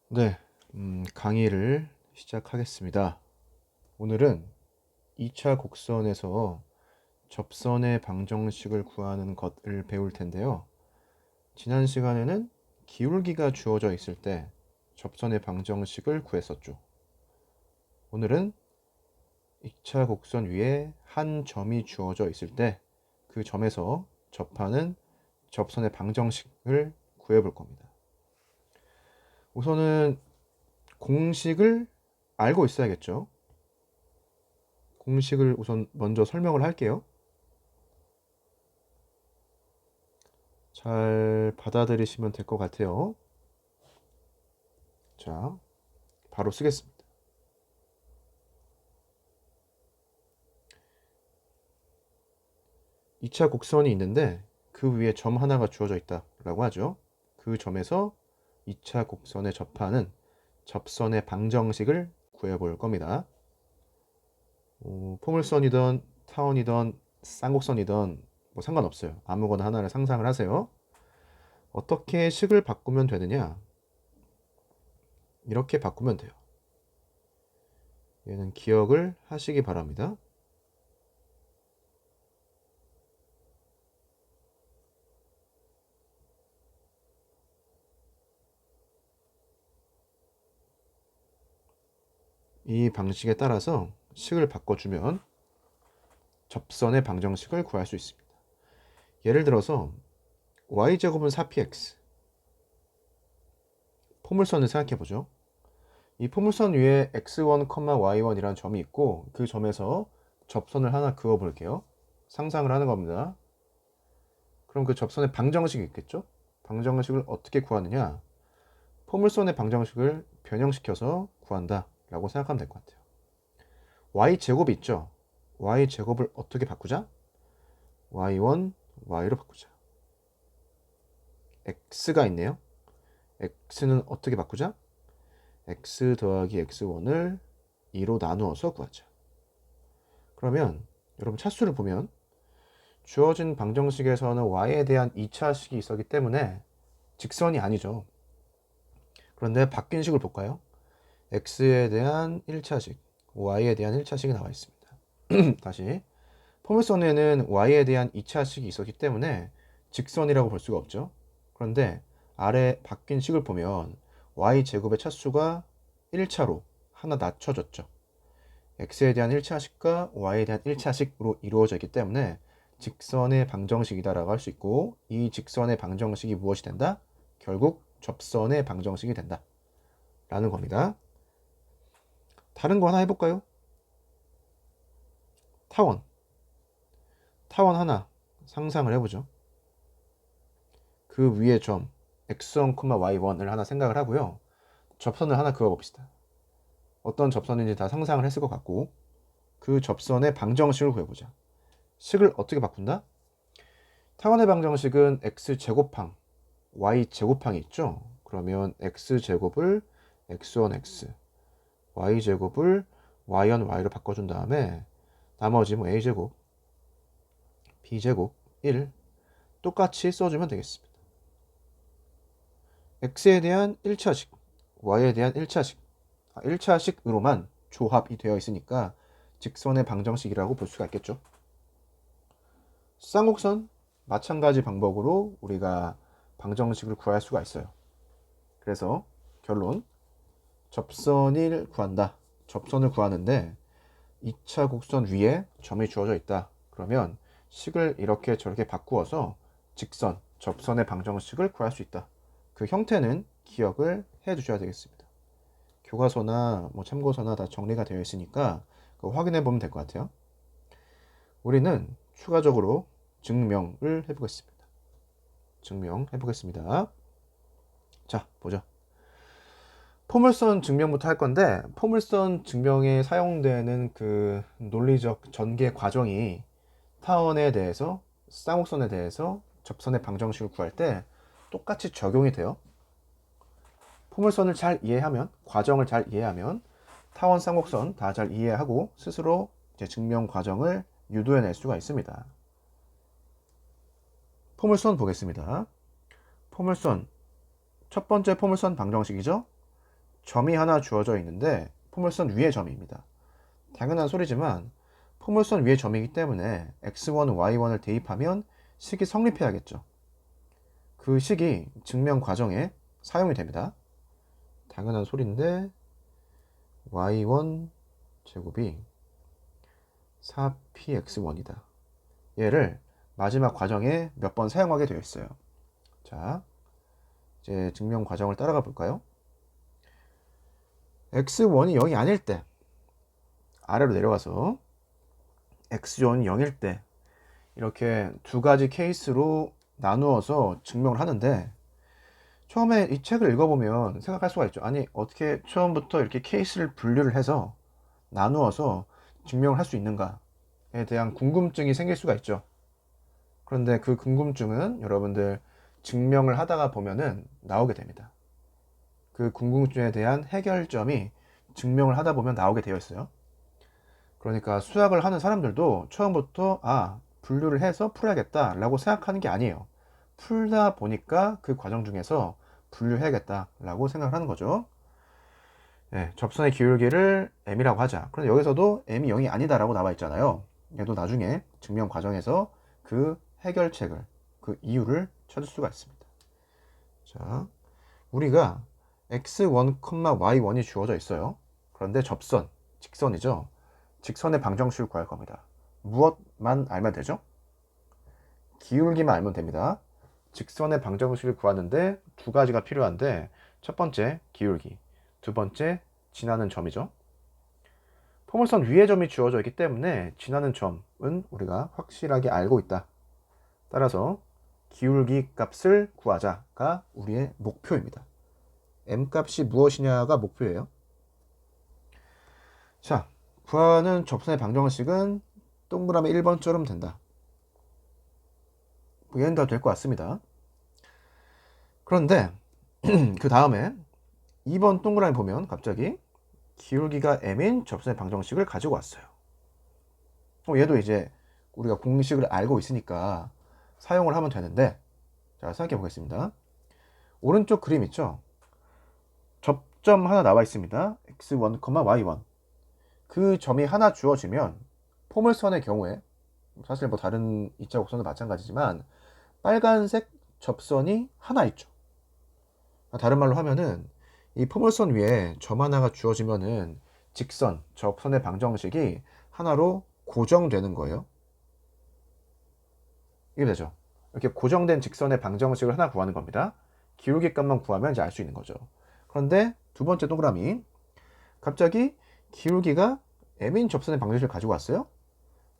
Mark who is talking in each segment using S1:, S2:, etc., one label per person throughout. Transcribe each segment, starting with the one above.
S1: 네, 강의를 시작하겠습니다. 오늘은 2차 곡선에서 접선의 방정식을 구하는 것을 배울 텐데요. 지난 시간에는 기울기가 주어져 있을 때 접선의 방정식을 구했었죠. 오늘은 2차 곡선 위에 한 점이 주어져 있을 때 그 점에서 접하는 접선의 방정식을 구해볼 겁니다. 우선은 공식을 알고 있어야겠죠. 공식을 우선 먼저 설명을 할게요. 잘 받아들이시면 될 것 같아요. 자, 바로 쓰겠습니다. 2차 곡선이 있는데 그 위에 점 하나가 주어져 있다라고 하죠. 그 점에서 2차 곡선에 접하는 접선의 방정식을 구해볼 겁니다. 포물선이든 타원이든 쌍곡선이든 뭐 상관없어요. 아무거나 하나를 상상을 하세요. 어떻게 식을 바꾸면 되느냐? 이렇게 바꾸면 돼요. 얘는 기억을 하시기 바랍니다. 이 방식에 따라서 식을 바꿔주면 접선의 방정식을 구할 수 있습니다. 예를 들어서 y제곱은 4px, 포물선을 생각해보죠. 이 포물선 위에 x1, y1이라는 점이 있고 그 점에서 접선을 하나 그어볼게요. 상상을 하는 겁니다. 그럼 그 접선의 방정식이 있겠죠? 방정식을 어떻게 구하느냐? 포물선의 방정식을 변형시켜서 구한다 라고 생각하면 될 것 같아요. y제곱이 있죠? y제곱을 어떻게 바꾸자? y1, y로 바꾸자. x가 있네요. x는 어떻게 바꾸자? x 더하기 x1을 2로 나누어서 구하자. 그러면 여러분 차수를 보면 주어진 방정식에서는 y에 대한 2차식이 있었기 때문에 직선이 아니죠. 그런데 바뀐 식을 볼까요? x에 대한 1차식, y에 대한 1차식이 나와 있습니다. 다시 포물선에는 y에 대한 2차식이 있었기 때문에 직선이라고 볼 수가 없죠. 그런데 아래 바뀐 식을 보면 y제곱의 차수가 1차로 하나 낮춰졌죠. x에 대한 1차식과 y에 대한 1차식으로 이루어져 있기 때문에 직선의 방정식이다라고 할 수 있고, 이 직선의 방정식이 무엇이 된다? 결국 접선의 방정식이 된다 라는 겁니다. 다른 거 하나 해볼까요? 타원 하나 상상을 해보죠. 그 위에 점 x1, y1을 하나 생각을 하고요. 접선을 하나 그어봅시다. 어떤 접선인지 다 상상을 했을 것 같고, 그 접선의 방정식을 구해보자. 식을 어떻게 바꾼다? 타원의 방정식은 x제곱항, y제곱항이 있죠. 그러면 x제곱을 x1x, y제곱을 y1, y로 바꿔준 다음에 나머지 뭐 a제곱, b제곱 1 똑같이 써주면 되겠습니다. x에 대한 1차식, y에 대한 1차식, 1차식으로만 조합이 되어 있으니까 직선의 방정식이라고 볼 수가 있겠죠. 쌍곡선 마찬가지 방법으로 우리가 방정식을 구할 수가 있어요. 그래서 결론, 접선을 구한다. 접선을 구하는데 2차 곡선 위에 점이 주어져 있다. 그러면 식을 이렇게 저렇게 바꾸어서 직선, 접선의 방정식을 구할 수 있다. 그 형태는 기억을 해 두셔야 되겠습니다. 교과서나 뭐 참고서나 다 정리가 되어 있으니까 확인해 보면 될 것 같아요. 우리는 추가적으로 증명을 해보겠습니다. 증명해 보겠습니다. 자, 보죠. 포물선 증명부터 할 건데, 포물선 증명에 사용되는 그 논리적 전개 과정이 타원에 대해서, 쌍곡선에 대해서 접선의 방정식을 구할 때 똑같이 적용이 돼요. 포물선을 잘 이해하면, 과정을 잘 이해하면 타원, 쌍곡선 다 잘 이해하고 스스로 이제 증명 과정을 유도해낼 수가 있습니다. 포물선 보겠습니다. 포물선, 첫 번째 포물선 방정식이죠. 점이 하나 주어져 있는데 포물선 위에 점입니다. 당연한 소리지만 포물선 위에 점이기 때문에 x1, y1을 대입하면 식이 성립해야겠죠. 그 식이 증명 과정에 사용이 됩니다. 당연한 소리인데 y1 제곱이 4px1이다. 얘를 마지막 과정에 몇 번 사용하게 되어 있어요. 자, 이제 증명 과정을 따라가 볼까요? x1이 0이 아닐 때 아래로 내려가서 x1이 0일 때 이렇게 두 가지 케이스로 나누어서 증명을 하는데, 처음에 이 책을 읽어보면 생각할 수가 있죠. 아니, 어떻게 처음부터 이렇게 케이스를 분류를 해서 나누어서 증명을 할 수 있는가에 대한 궁금증이 생길 수가 있죠. 그런데 그 궁금증은 여러분들 증명을 하다가 보면은 나오게 됩니다. 그 궁금증에 대한 해결점이 증명을 하다 보면 나오게 되어 있어요. 그러니까 수학을 하는 사람들도 처음부터 분류를 해서 풀어야겠다 라고 생각하는 게 아니에요. 풀다 보니까 그 과정 중에서 분류해야겠다 라고 생각을 하는 거죠. 네, 접선의 기울기를 m이라고 하자. 그런데 여기서도 m이 0이 아니다 라고 나와 있잖아요. 얘도 나중에 증명 과정에서 그 해결책을, 그 이유를 찾을 수가 있습니다. 자, 우리가 x1, y1이 주어져 있어요. 그런데 접선, 직선이죠. 직선의 방정식을 구할 겁니다. 무엇만 알면 되죠? 기울기만 알면 됩니다. 직선의 방정식을 구하는데 두 가지가 필요한데, 첫 번째 기울기, 두 번째 지나는 점이죠. 포물선 위에 점이 주어져 있기 때문에 지나는 점은 우리가 확실하게 알고 있다. 따라서 기울기 값을 구하자가 우리의 목표입니다. m 값이 무엇이냐가 목표예요. 자, 구하는 접선의 방정식은 동그라미 1번처럼 된다. 얘는 다 될 것 같습니다. 그런데 그 다음에 2번 동그라미 보면 갑자기 기울기가 m인 접선의 방정식을 가지고 왔어요. 얘도 이제 우리가 공식을 알고 있으니까 사용을 하면 되는데, 자, 생각해 보겠습니다. 오른쪽 그림 있죠? 접점 하나 나와 있습니다. x1, y1. 그 점이 하나 주어지면 포물선의 경우에, 사실 뭐 다른 이자 곡선도 마찬가지지만 빨간색 접선이 하나 있죠. 다른 말로 하면은 이 포물선 위에 점 하나가 주어지면은 직선, 접선의 방정식이 하나로 고정되는 거예요. 이게 되죠. 이렇게 고정된 직선의 방정식을 하나 구하는 겁니다. 기울기 값만 구하면 이제 알 수 있는 거죠. 그런데 두 번째 동그라미, 갑자기 기울기가 m인 접선의 방정식을 가지고 왔어요.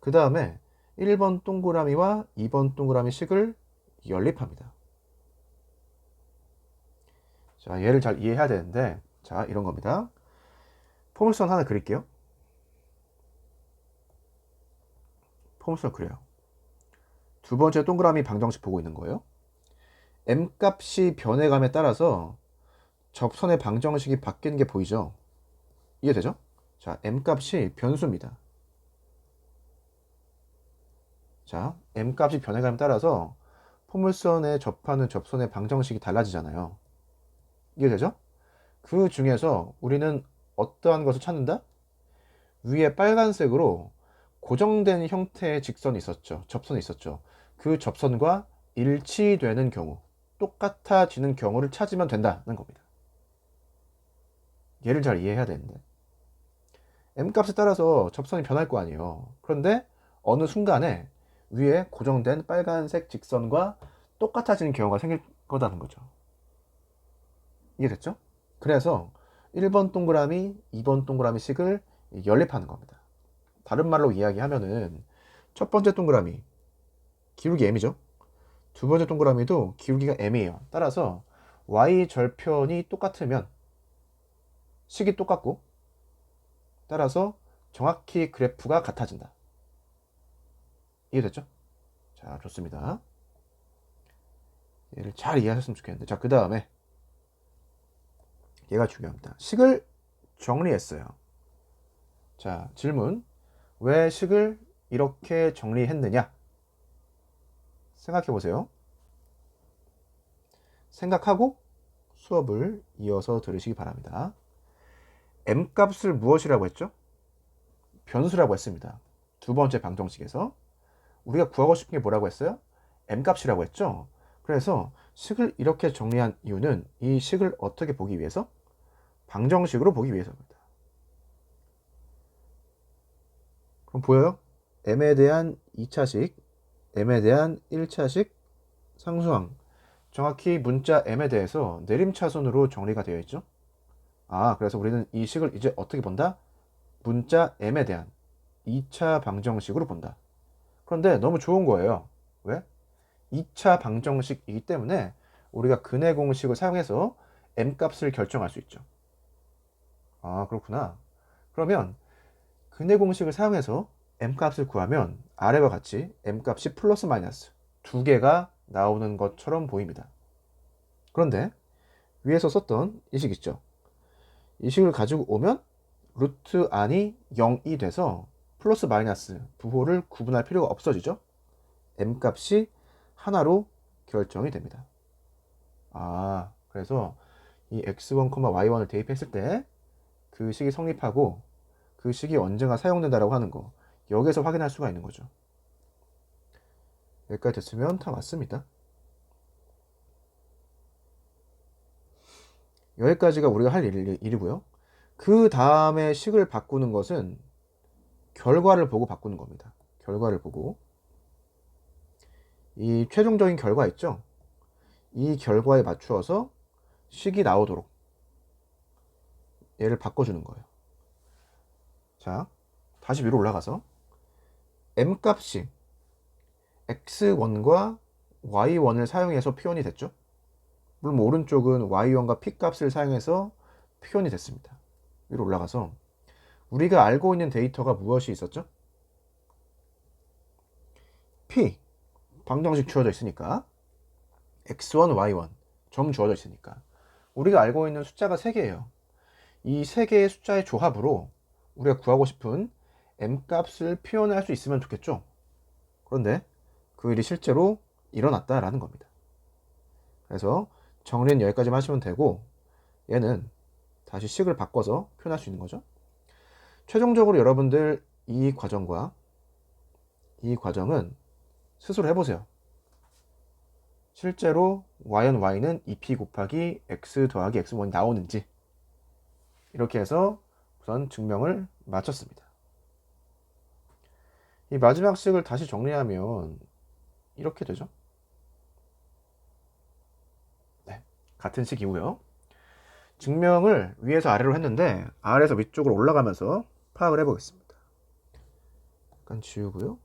S1: 그 다음에 1번 동그라미와 2번 동그라미 식을 연립합니다. 자, 얘를 잘 이해해야 되는데, 자, 이런 겁니다. 포물선 하나 그릴게요. 포물선 그려요. 두 번째 동그라미 방정식 보고 있는 거예요. m 값이 변해감에 따라서 접선의 방정식이 바뀌는 게 보이죠? 이해되죠? 자, m 값이 변수입니다. 자, m 값이 변해감에 따라서 포물선에 접하는 접선의 방정식이 달라지잖아요. 이해되죠? 그 중에서 우리는 어떠한 것을 찾는다? 위에 빨간색으로 고정된 형태의 직선이 있었죠. 접선이 있었죠. 그 접선과 일치되는 경우, 똑같아지는 경우를 찾으면 된다는 겁니다. 얘를 잘 이해해야 되는데, m 값에 따라서 접선이 변할 거 아니에요. 그런데 어느 순간에 위에 고정된 빨간색 직선과 똑같아지는 경우가 생길 거다는 거죠. 이해됐죠? 그래서 1번 동그라미, 2번 동그라미 식을 연립하는 겁니다. 다른 말로 이야기하면은 첫 번째 동그라미 기울기 m이죠. 두 번째 동그라미도 기울기가 m이에요. 따라서 y 절편이 똑같으면 식이 똑같고, 따라서 정확히 그래프가 같아진다. 이해됐죠? 자, 좋습니다. 얘를 잘 이해하셨으면 좋겠는데, 자, 그 다음에 얘가 중요합니다. 식을 정리했어요. 자, 질문. 왜 식을 이렇게 정리했느냐? 생각해 보세요. 생각하고 수업을 이어서 들으시기 바랍니다. m값을 무엇이라고 했죠? 변수라고 했습니다. 두 번째 방정식에서 우리가 구하고 싶은 게 뭐라고 했어요? m값이라고 했죠. 그래서 식을 이렇게 정리한 이유는 이 식을 어떻게 보기 위해서? 방정식으로 보기 위해서입니다. 그럼 보여요? m에 대한 2차식, m에 대한 1차식 상수항. 정확히 문자 m에 대해서 내림차순으로 정리가 되어 있죠. 그래서 우리는 이 식을 이제 어떻게 본다? 문자 m에 대한 2차 방정식으로 본다. 그런데 너무 좋은 거예요. 왜? 2차 방정식이기 때문에 우리가 근해 공식을 사용해서 m값을 결정할 수 있죠. 그렇구나. 그러면 근해 공식을 사용해서 m값을 구하면 아래와 같이 m값이 플러스 마이너스 두 개가 나오는 것처럼 보입니다. 그런데 위에서 썼던 이 식 있죠. 이 식을 가지고 오면 루트 안이 0이 돼서 플러스 마이너스 부호를 구분할 필요가 없어지죠. m값이 하나로 결정이 됩니다. 그래서 이 x1, y1을 대입했을 때 그 식이 성립하고 그 식이 언젠가 사용된다라고 하는 거 여기에서 확인할 수가 있는 거죠. 여기까지 됐으면 다 맞습니다. 여기까지가 우리가 할 일이고요. 그 다음에 식을 바꾸는 것은 결과를 보고 바꾸는 겁니다. 결과를 보고 이 최종적인 결과 있죠? 이 결과에 맞추어서 식이 나오도록 얘를 바꿔주는 거예요. 자, 다시 위로 올라가서 m값이 x1과 y1을 사용해서 표현이 됐죠. 물론 오른쪽은 y1과 p값을 사용해서 표현이 됐습니다. 위로 올라가서 우리가 알고 있는 데이터가 무엇이 있었죠? p 방정식 주어져 있으니까 x1, y1 점 주어져 있으니까 우리가 알고 있는 숫자가 3개예요. 이 3개의 숫자의 조합으로 우리가 구하고 싶은 m값을 표현할 수 있으면 좋겠죠. 그런데 그 일이 실제로 일어났다라는 겁니다. 그래서 정리는 여기까지만 하시면 되고 얘는 다시 식을 바꿔서 표현할 수 있는 거죠. 최종적으로 여러분들 이 과정과 이 과정은 스스로 해보세요. 실제로 y1, y는 2p 곱하기 x 더하기 x1이 나오는지 이렇게 해서 우선 증명을 마쳤습니다. 이 마지막 식을 다시 정리하면 이렇게 되죠. 네, 같은 식이고요. 증명을 위에서 아래로 했는데 아래에서 위쪽으로 올라가면서 파악을 해보겠습니다. 약간 지우고요.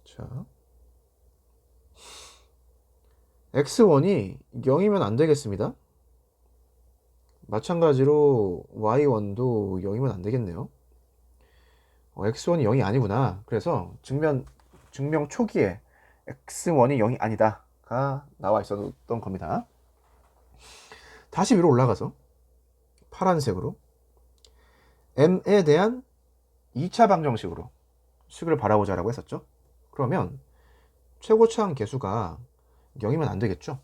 S1: 자, x1이 0이면 안 되겠습니다. 마찬가지로 y1도 0이면 안 되겠네요. x1이 0이 아니구나. 그래서 증명 초기에 x1이 0이 아니다가 나와 있었던 겁니다. 다시 위로 올라가서 파란색으로 m에 대한 2차 방정식으로 식을 바라보자라고 했었죠. 그러면 최고차항 계수가 0이면 안 되겠죠.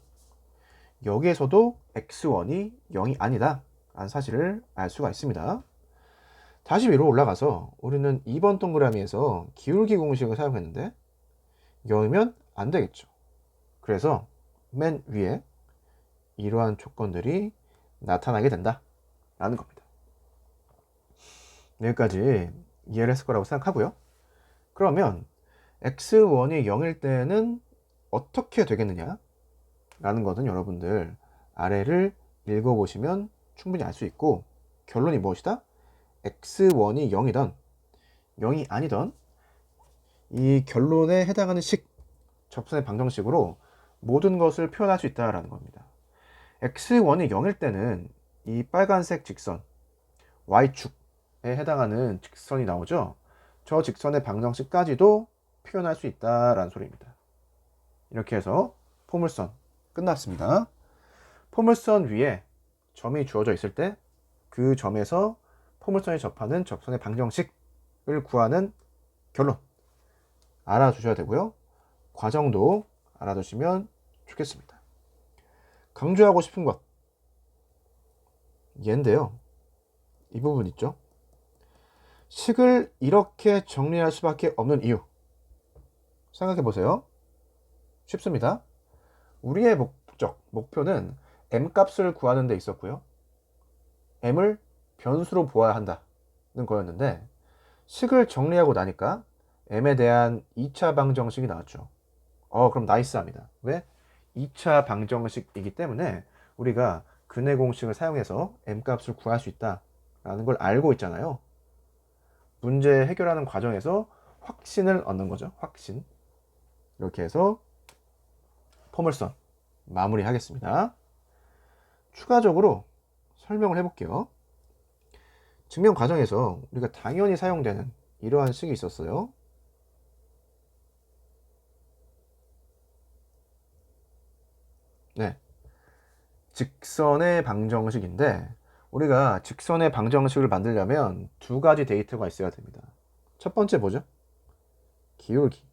S1: 여기에서도 x1이 0이 아니다 라는 사실을 알 수가 있습니다. 다시 위로 올라가서 우리는 2번 동그라미에서 기울기 공식을 사용했는데 0이면 안 되겠죠. 그래서 맨 위에 이러한 조건들이 나타나게 된다 라는 겁니다. 여기까지 이해를 했을 거라고 생각하고요. 그러면 x1이 0일 때는 어떻게 되겠느냐 라는 것은 여러분들 아래를 읽어보시면 충분히 알 수 있고 결론이 무엇이다? x1이 0이던 0이 아니던 이 결론에 해당하는 식 접선의 방정식으로 모든 것을 표현할 수 있다라는 겁니다. x1이 0일 때는 이 빨간색 직선 y축에 해당하는 직선이 나오죠. 저 직선의 방정식까지도 표현할 수 있다라는 소리입니다. 이렇게 해서 포물선 끝났습니다. 포물선 위에 점이 주어져 있을 때 그 점에서 포물선이 접하는 접선의 방정식을 구하는 결론 알아두셔야 되고요. 과정도 알아두시면 좋겠습니다. 강조하고 싶은 것 얘인데요. 이 부분 있죠. 식을 이렇게 정리할 수밖에 없는 이유 생각해 보세요. 쉽습니다. 우리의 목표는 m값을 구하는 데 있었고요. m을 변수로 보아야 한다는 거였는데 식을 정리하고 나니까 m에 대한 2차 방정식이 나왔죠. 그럼 나이스합니다. 왜? 2차 방정식이기 때문에 우리가 근해 공식을 사용해서 m값을 구할 수 있다라는 걸 알고 있잖아요. 문제 해결하는 과정에서 확신을 얻는 거죠. 확신. 이렇게 해서 포물선 마무리하겠습니다. 추가적으로 설명을 해볼게요. 증명 과정에서 우리가 당연히 사용되는 이러한 식이 있었어요. 네, 직선의 방정식인데 우리가 직선의 방정식을 만들려면 두 가지 데이터가 있어야 됩니다. 첫 번째 뭐죠? 기울기.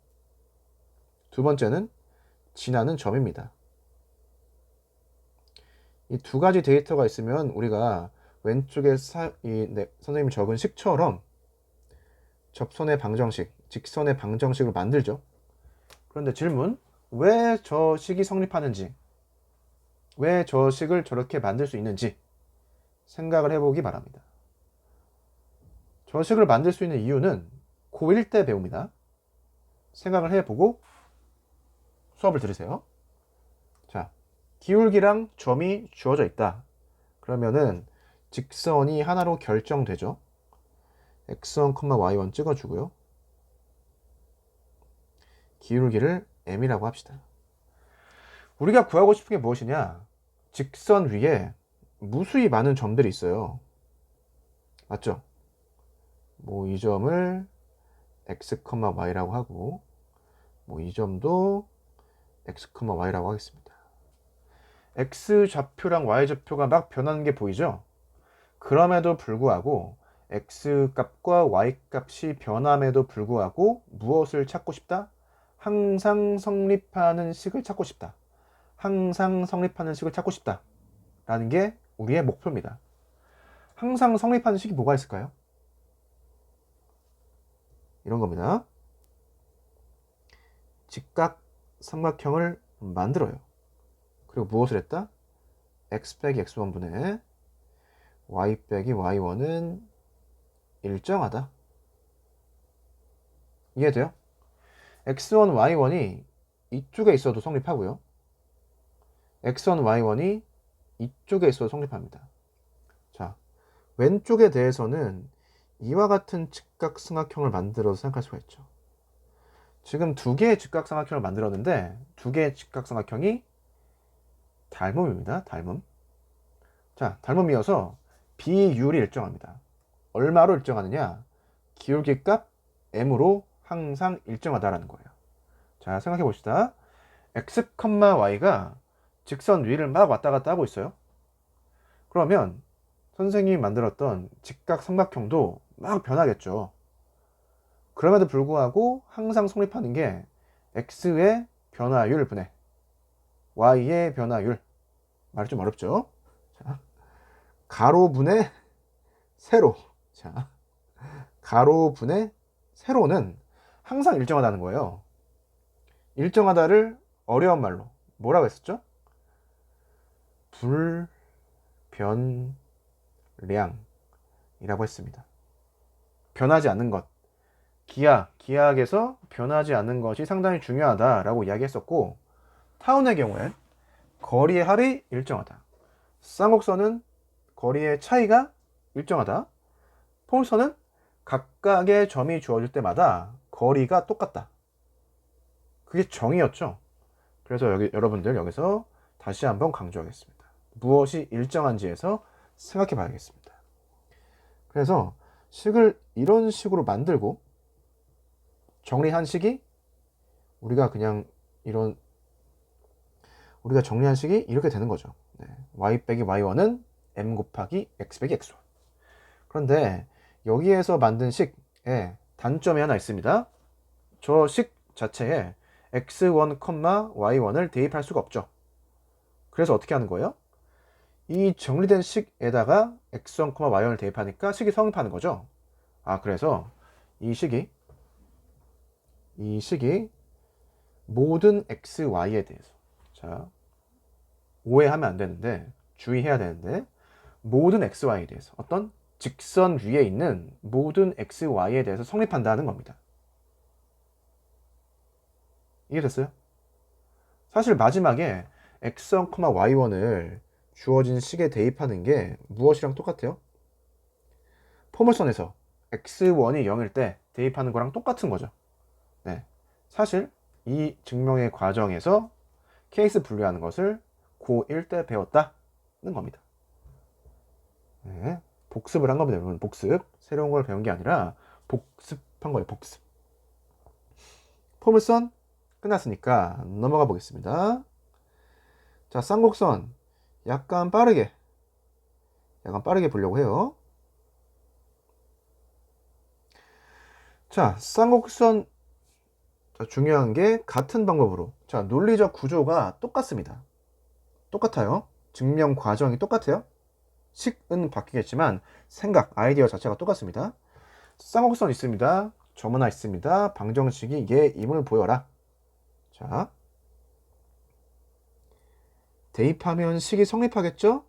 S1: 두 번째는 지나는 점입니다. 이 두 가지 데이터가 있으면 우리가 왼쪽에 선생님이 적은 식처럼 접선의 방정식, 직선의 방정식을 만들죠. 그런데 질문, 왜 저 식이 성립하는지, 왜 저 식을 저렇게 만들 수 있는지 생각을 해보기 바랍니다. 저 식을 만들 수 있는 이유는 고1 때 배웁니다. 생각을 해보고 수업을 들으세요. 자, 기울기랑 점이 주어져 있다. 그러면은 직선이 하나로 결정되죠. x1, y1 찍어주고요. 기울기를 m이라고 합시다. 우리가 구하고 싶은 게 무엇이냐? 직선 위에 무수히 많은 점들이 있어요. 맞죠? 뭐 이 점을 x, y라고 하고 뭐 이 점도 x, y라고 하겠습니다. x 좌표랑 y 좌표가 막 변하는 게 보이죠? 그럼에도 불구하고 x 값과 y 값이 변함에도 불구하고 무엇을 찾고 싶다? 항상 성립하는 식을 찾고 싶다. 항상 성립하는 식을 찾고 싶다. 라는 게 우리의 목표입니다. 항상 성립하는 식이 뭐가 있을까요? 이런 겁니다. 직각 삼각형을 만들어요. 그리고 무엇을 했다? x 빼기 x1분의 y 빼기 y1은 일정하다. 이해돼요? x1, y1이 이쪽에 있어도 성립하고요. x1, y1이 이쪽에 있어도 성립합니다. 자, 왼쪽에 대해서는 이와 같은 직각삼각형을 만들어서 생각할 수가 있죠. 지금 두 개의 직각삼각형을 만들었는데 두 개의 직각삼각형이 닮음입니다. 닮음. 자, 닮음이어서 비율이 일정합니다. 얼마로 일정하느냐? 기울기 값 m으로 항상 일정하다라는 거예요. 자, 생각해 봅시다. x, y가 직선 위를 막 왔다 갔다 하고 있어요. 그러면 선생님이 만들었던 직각삼각형도 막 변하겠죠. 그럼에도 불구하고 항상 성립하는 게 x의 변화율 분의 y의 변화율. 말이 좀 어렵죠? 자, 가로 분의 세로. 자, 가로 분의 세로는 항상 일정하다는 거예요. 일정하다를 어려운 말로 뭐라고 했었죠? 불변량이라고 했습니다. 변하지 않는 것. 기하학에서 변하지 않는 것이 상당히 중요하다라고 이야기했었고, 타운의 경우엔 거리의 합이 일정하다. 쌍곡선은 거리의 차이가 일정하다. 포물선은 각각의 점이 주어질 때마다 거리가 똑같다. 그게 정의였죠. 그래서 여러분들 여기서 다시 한번 강조하겠습니다. 무엇이 일정한지에서 생각해 봐야겠습니다. 그래서 식을 이런 식으로 만들고 정리한 식이 우리가 정리한 식이 이렇게 되는 거죠. 네. y 빼기 y1은 m 곱하기 x 빼기 x1. 그런데 여기에서 만든 식에 단점이 하나 있습니다. 저 식 자체에 x1, y1을 대입할 수가 없죠. 그래서 어떻게 하는 거예요? 이 정리된 식에다가 x1, y1을 대입하니까 식이 성립하는 거죠. 그래서 이 식이 모든 x, y에 대해서, 자, 오해하면 안 되는데, 주의해야 되는데, 모든 x, y에 대해서, 어떤 직선 위에 있는 모든 x, y에 대해서 성립한다는 겁니다. 이해됐어요? 사실 마지막에 x1, y1을 주어진 식에 대입하는 게 무엇이랑 똑같아요? 포물선에서 x1이 0일 때 대입하는 거랑 똑같은 거죠. 네. 사실 이 증명의 과정에서 케이스 분류하는 것을 고1 때 배웠다는 겁니다. 네. 복습을 한 겁니다, 여러분. 복습. 새로운 걸 배운 게 아니라 복습한 거예요, 복습. 포물선 끝났으니까 넘어가 보겠습니다. 자, 쌍곡선 약간 빠르게 보려고 해요. 자, 쌍곡선, 자, 중요한 게 같은 방법으로, 자, 논리적 구조가 똑같습니다. 똑같아요. 증명 과정이 똑같아요. 식은 바뀌겠지만 생각, 아이디어 자체가 똑같습니다. 쌍곡선 있습니다. 점 하나 있습니다. 방정식이 얘임을 보여라. 자, 대입하면 식이 성립하겠죠?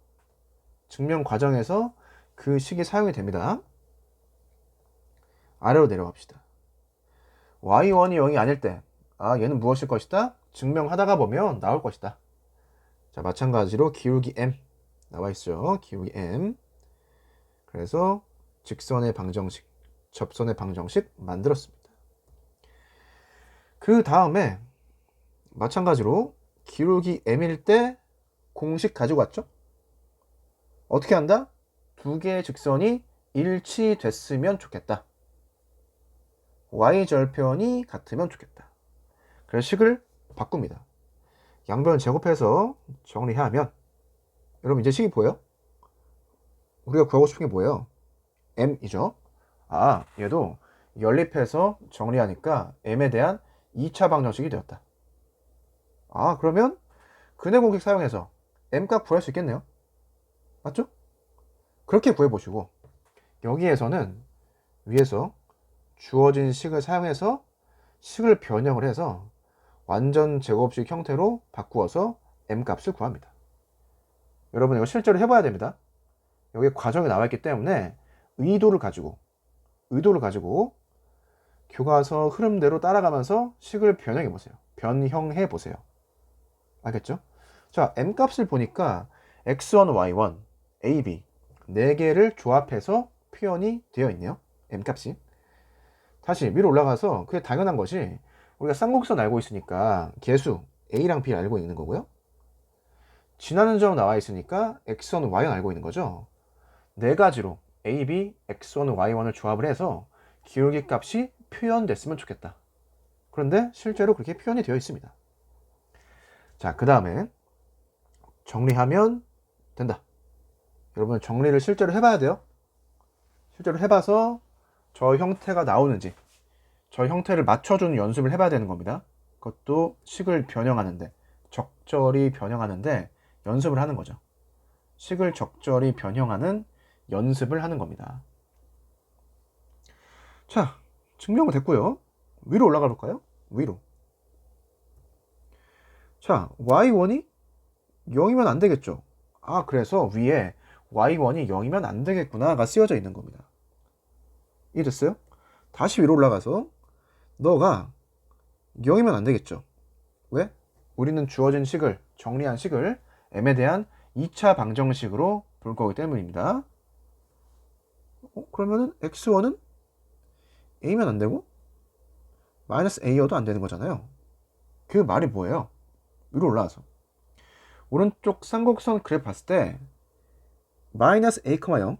S1: 증명 과정에서 그 식이 사용이 됩니다. 아래로 내려갑시다. y1이 0이 아닐 때, 얘는 무엇일 것이다? 증명하다가 보면 나올 것이다. 자, 마찬가지로 기울기 m 나와 있죠. 기울기 m. 그래서 직선의 방정식, 접선의 방정식 만들었습니다. 그 다음에 마찬가지로 기울기 m일 때 공식 가지고 왔죠. 어떻게 한다? 두 개의 직선이 일치됐으면 좋겠다. y절편이 같으면 좋겠다. 그래서 식을 바꿉니다. 양변 제곱해서 정리하면, 여러분 이제 식이 보여요? 우리가 구하고 싶은 게 뭐예요? m이죠. 얘도 연립해서 정리하니까 m에 대한 2차 방정식이 되었다. 그러면 근해 공식 사용해서 m값 구할 수 있겠네요. 맞죠? 그렇게 구해보시고, 여기에서는 위에서 주어진 식을 사용해서 식을 변형을 해서 완전 제곱식 형태로 바꾸어서 m값을 구합니다. 여러분 이거 실제로 해봐야 됩니다. 여기 과정이 나와 있기 때문에 의도를 가지고 교과서 흐름대로 따라가면서 식을 변형해 보세요. 변형해 보세요. 알겠죠? 자, m값을 보니까 x1, y1, a, b 4개를 조합해서 표현이 되어 있네요. m값이. 다시 위로 올라가서 그게 당연한 것이, 우리가 쌍곡선 알고 있으니까 개수 a랑 b 알고 있는 거고요. 지나는 점 나와 있으니까 x1, y1 알고 있는 거죠. 4가지로 a, b, x1, y1을 조합을 해서 기울기 값이 표현됐으면 좋겠다. 그런데 실제로 그렇게 표현이 되어 있습니다. 자, 그 다음에 정리하면 된다. 여러분 정리를 실제로 해봐야 돼요. 실제로 해봐서 저 형태가 나오는지, 저 형태를 맞춰주는 연습을 해봐야 되는 겁니다. 그것도 식을 변형하는데, 적절히 변형하는데 연습을 하는 거죠. 식을 적절히 변형하는 연습을 하는 겁니다. 자, 증명은 됐고요. 위로 올라가 볼까요? 위로. 자, y1이 0이면 안 되겠죠. 그래서 위에 y1이 0이면 안 되겠구나가 쓰여져 있는 겁니다. 이해됐어요? 다시 위로 올라가서 너가 0이면 안 되겠죠. 왜? 우리는 주어진 식을, 정리한 식을 m에 대한 2차 방정식으로 볼 거기 때문입니다. 그러면은 x1은 a면 안 되고 마이너스 a여도 안 되는 거잖아요. 그 말이 뭐예요? 위로 올라와서 오른쪽 쌍곡선 그래프 봤을 때 마이너스 a, 0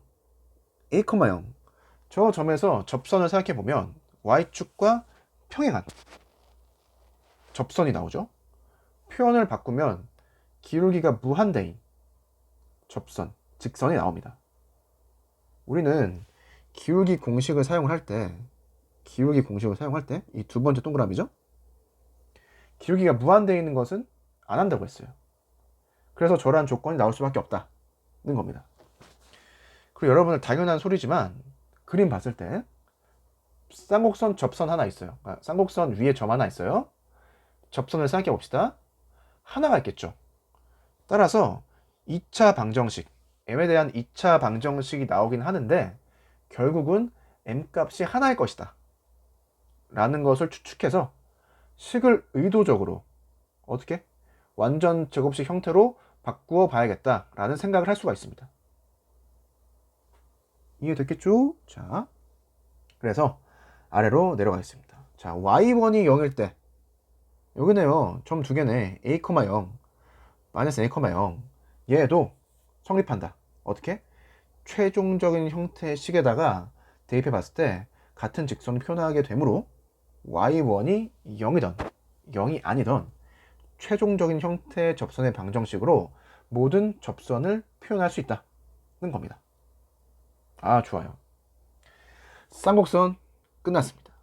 S1: 저 점에서 접선을 생각해 보면 y축과 평행한 접선이 나오죠. 표현을 바꾸면 기울기가 무한대인 접선, 직선이 나옵니다. 우리는 기울기 공식을 사용을 할 때, 이 두 번째 동그라미죠. 기울기가 무한대에 있는 것은 안 한다고 했어요. 그래서 저러한 조건이 나올 수밖에 없다. 겁니다. 그리고 여러분들 당연한 소리지만 그림 봤을 때 쌍곡선 접선 하나 있어요. 쌍곡선 위에 점 하나 있어요. 접선을 생각해 봅시다. 하나가 있겠죠. 따라서 2차 방정식, m에 대한 2차 방정식이 나오긴 하는데 결국은 m 값이 하나일 것이다 라는 것을 추측해서 식을 의도적으로 어떻게? 완전 제곱식 형태로 바꾸어 봐야겠다 라는 생각을 할 수가 있습니다. 이해됐겠죠? 자, 그래서 아래로 내려가겠습니다. 자, y1이 0일 때 여기네요. 점 두 개네. a, 0 마이너스 a, 0 얘도 성립한다. 어떻게? 최종적인 형태의 식에다가 대입해 봤을 때 같은 직선을 표현하게 되므로 y1이 0이던 0이 아니던 최종적인 형태의 접선의 방정식으로 모든 접선을 표현할 수 있다는 겁니다. 아, 좋아요. 쌍곡선 끝났습니다.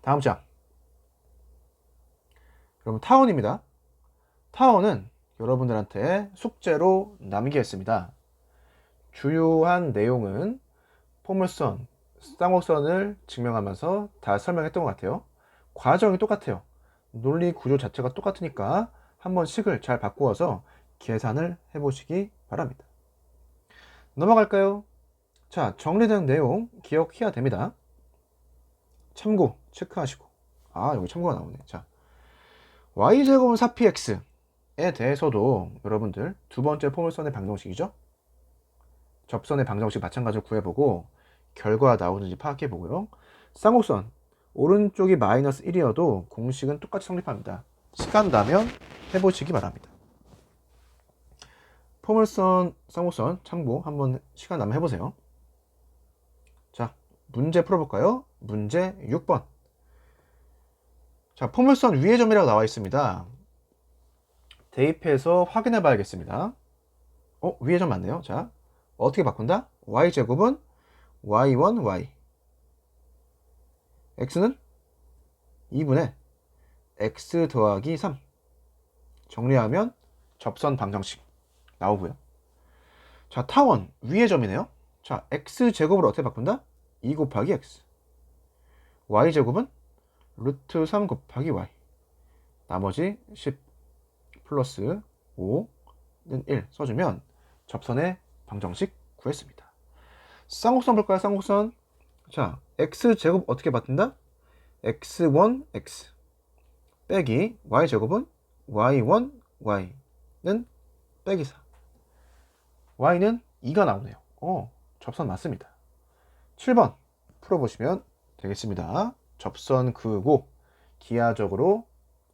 S1: 다음 장. 여러분 타원입니다. 타원은 여러분들한테 숙제로 남기겠습니다. 주요한 내용은 포물선, 쌍곡선을 증명하면서 다 설명했던 것 같아요. 과정이 똑같아요. 논리 구조 자체가 똑같으니까 한번 식을 잘 바꾸어서 계산을 해보시기 바랍니다. 넘어갈까요? 자, 정리된 내용 기억해야 됩니다. 참고 체크하시고. 아, 여기 참고가 나오네. 자, y제곱은 4px에 대해서도 여러분들 두 번째 포물선의 방정식이죠. 접선의 방정식 마찬가지로 구해보고 결과가 나오는지 파악해보고요. 쌍곡선 오른쪽이 마이너스 1이어도 공식은 똑같이 성립합니다. 시간 나면 해보시기 바랍니다. 포물선, 쌍곡선 참고 한번 시간 나면 해보세요. 자, 문제 풀어볼까요? 문제 6번. 자, 포물선 위의 점이라고 나와 있습니다. 대입해서 확인해 봐야겠습니다. 위의 점 맞네요. 자, 어떻게 바꾼다? y제곱은 y1, y. x는 2분의 x 더하기 3. 정리하면 접선 방정식 나오고요. 자, 타원 위의 점이네요. 자, x제곱을 어떻게 바꾼다? 2 곱하기 x. y제곱은 루트 3 곱하기 y. 나머지 10 플러스 5는 1 써주면 접선의 방정식 구했습니다. 쌍곡선 볼까요? 쌍곡선. 자, x제곱 어떻게 바꾼다? x1, x 빼기 y제곱은 y1, y는 빼기 4. y는 2가 나오네요. 접선 맞습니다. 7번 풀어보시면 되겠습니다. 접선 그으고 기하적으로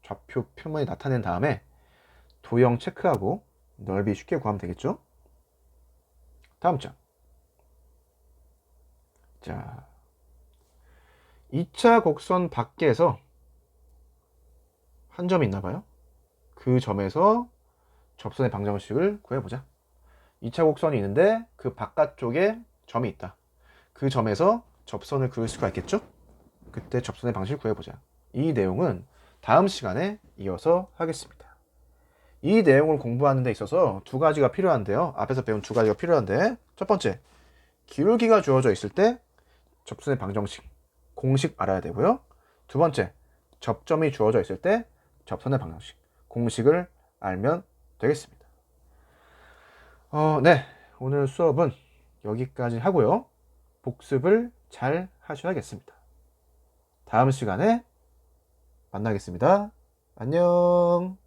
S1: 좌표 표면이 나타낸 다음에 도형 체크하고 넓이 쉽게 구하면 되겠죠? 다음 장. 자, 2차 곡선 밖에서 한 점이 있나 봐요. 그 점에서 접선의 방정식을 구해보자. 2차 곡선이 있는데 그 바깥쪽에 점이 있다. 그 점에서 접선을 그을 수가 있겠죠? 그때 접선의 방식을 구해보자. 이 내용은 다음 시간에 이어서 하겠습니다. 이 내용을 공부하는 데 있어서 두 가지가 필요한데요. 앞에서 배운 두 가지가 필요한데, 첫 번째, 기울기가 주어져 있을 때 접선의 방정식, 공식 알아야 되고요. 두 번째, 접점이 주어져 있을 때 접선의 방정식, 공식을 알면 되겠습니다. 네, 오늘 수업은 여기까지 하고요. 복습을 잘 하셔야겠습니다. 다음 시간에 만나겠습니다. 안녕.